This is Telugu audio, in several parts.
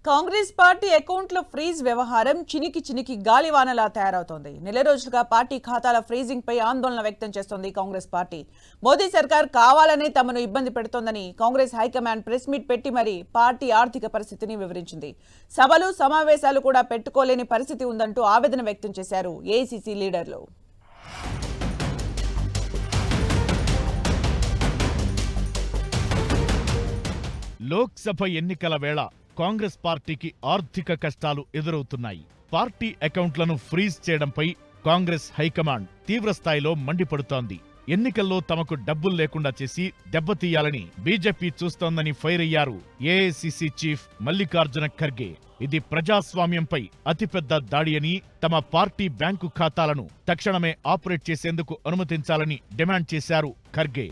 కాంగ్రెస్ పార్టీ అకౌంట్ల ఫ్రీజ్ వ్యవహారం చినికి గాలివానలా తయారవుతోంది. నెల రోజులుగా పార్టీ ఖాతాల ఫ్రీజింగ్ పై ఆందోళన వ్యక్తం చేస్తోంది కాంగ్రెస్ పార్టీ. మోదీ సర్కార్ కావాలనే తమను ఇబ్బంది పెడుతోందని కాంగ్రెస్ హైకమాండ్ ప్రెస్ మీట్ పెట్టి మరీ పార్టీ ఆర్థిక పరిస్థితిని వివరించింది. సభలు సమావేశాలు కూడా పెట్టుకోలేని పరిస్థితి ఉందంటూ ఆవేదన వ్యక్తం చేశారు ఏఐసీసీ లీడర్లు. లోక్సభ ఎన్నికల వేళ కాంగ్రెస్ పార్టీకి ఆర్థిక కష్టాలు ఎదురవుతున్నాయి. పార్టీ అకౌంట్లను ఫ్రీజ్ చేయడంపై కాంగ్రెస్ హైకమాండ్ తీవ్రస్థాయిలో మండిపడుతోంది. ఎన్నికల్లో తమకు డబ్బులు లేకుండా చేసి దెబ్బతీయాలని బీజేపీ చూస్తోందని ఫైర్ అయ్యారు ఏఐసీసీ చీఫ్ మల్లికార్జున ఖర్గే. ఇది ప్రజాస్వామ్యంపై అతిపెద్ద దాడి అని, తమ పార్టీ బ్యాంకు ఖాతాలను తక్షణమే ఆపరేట్ చేసేందుకు అనుమతించాలని డిమాండ్ చేశారు ఖర్గే.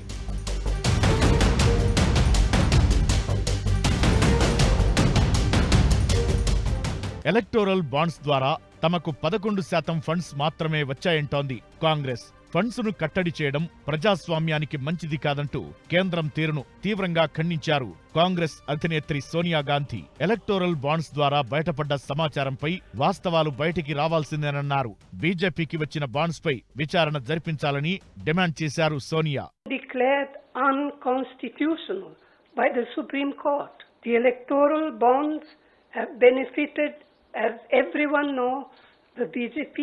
ఎలక్టోరల్ బాండ్స్ ద్వారా తమకు 11% ఫండ్స్ మాత్రమే వచ్చాయంటోంది కాంగ్రెస్. ఫండ్స్ ను కట్టడి చేయడం ప్రజాస్వామ్యానికి మంచిది కాదంటూ కేంద్రం తీరును తీవ్రంగా ఖండించారు కాంగ్రెస్ అధినేత్రి సోనియా గాంధీ. ఎలక్టోరల్ బాండ్స్ ద్వారా బయటపడ్డ సమాచారంపై వాస్తవాలు బయటికి రావాల్సిందేనన్నారు. బీజేపీకి వచ్చిన బాండ్స్ పై విచారణ జరిపించాలని డిమాండ్ చేశారు Sonia. Declared unconstitutional by the Supreme Court. The electoral bonds have benefited, as everyone knows, the BJP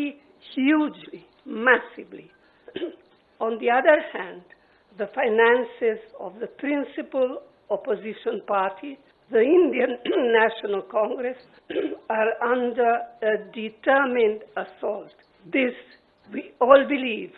hugely, massively. On the other hand, the finances of the principal opposition party, the Indian National Congress, are under a determined assault. This, we all believe,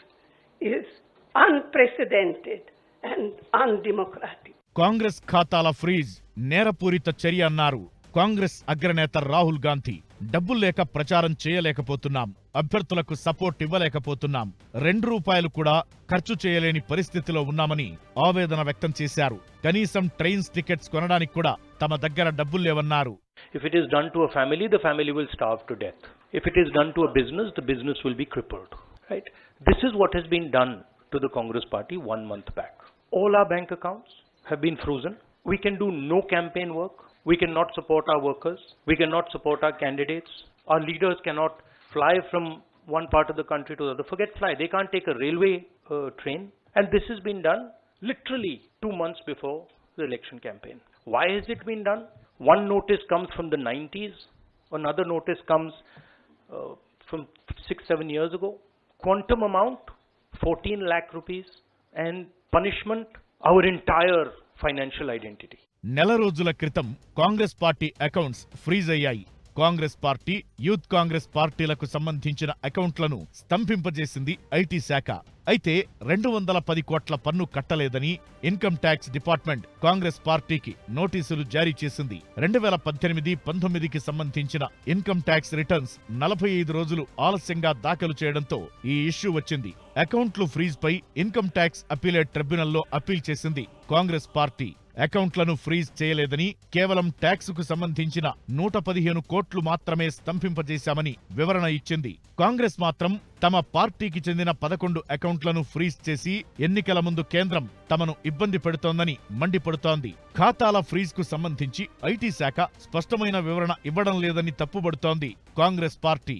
is unprecedented and undemocratic. Congress ఖాతాల ఫ్రీజ్ నేరపూరిత చర్య అన్నారు కాంగ్రెస్ అగ్రనేత రాహుల్ గాంధీ. డబ్బులు లేక ప్రచారం చేయలేకపోతున్నాం, అభ్యర్థులకు సపోర్ట్ ఇవ్వలేకపోతున్నాం, ₹2 కూడా ఖర్చు చేయలేని పరిస్థితిలో ఉన్నామని ఆవేదన వ్యక్తం చేశారు. కనీసం ట్రైన్స్ టికెట్స్ కొనడానికి కూడా తమ దగ్గర డబ్బులు లేవన్నారు. If it is done to a family, the family will starve to death. If it is done to a business, the business will be crippled. Right? This is what has been done to the Congress party 1 month back. All our bank accounts have been frozen. We can do no campaign work. We cannot support our workers. We cannot support our candidates. Our leaders cannot fly from one part of the country to the other. Forget fly. They can't take a railway train. And this has been done literally 2 months before the election campaign. Why has it been done? One notice comes from the 90s. Another notice comes from 6-7 years ago. Quantum amount, 14 lakh rupees. And punishment, our entire financial identity. నెల రోజుల క్రితం కాంగ్రెస్ పార్టీ అకౌంట్స్ ఫ్రీజ్ అయ్యాయి. కాంగ్రెస్ పార్టీ, యూత్ కాంగ్రెస్ పార్టీలకు సంబంధించిన అకౌంట్లను స్తంభింపజేసింది ఐటీ శాఖ. అయితే 210 కోట్ల పన్ను కట్టలేదని ఇన్కమ్ ట్యాక్స్ డిపార్ట్మెంట్ కాంగ్రెస్ పార్టీకి నోటీసులు జారీ చేసింది. 2018-19కి సంబంధించిన ఇన్కమ్ ట్యాక్స్ రిటర్న్స్ 45 రోజులు ఆలస్యంగా దాఖలు చేయడంతో ఈ ఇష్యూ వచ్చింది. అకౌంట్లు ఫ్రీజ్ పై ఇన్కమ్ ట్యాక్స్ అప్పీలేట్ ట్రిబ్యునల్లో అప్పీల్ చేసింది కాంగ్రెస్ పార్టీ. అకౌంట్లను ఫ్రీజ్ చేయలేదని, కేవలం ట్యాక్స్ కు సంబంధించిన 115 కోట్లు మాత్రమే స్తంభింపజేశామని వివరణ ఇచ్చింది. కాంగ్రెస్ మాత్రం తమ పార్టీకి చెందిన 11 అకౌంట్లను ఫ్రీజ్ చేసి ఎన్నికల ముందు కేంద్రం తమను ఇబ్బంది పెడుతోందని మండిపడుతోంది. ఖాతాల ఫ్రీజ్ కు సంబంధించి ఐటీ శాఖ స్పష్టమైన వివరణ ఇవ్వడం లేదని తప్పుబడుతోంది కాంగ్రెస్ పార్టీ.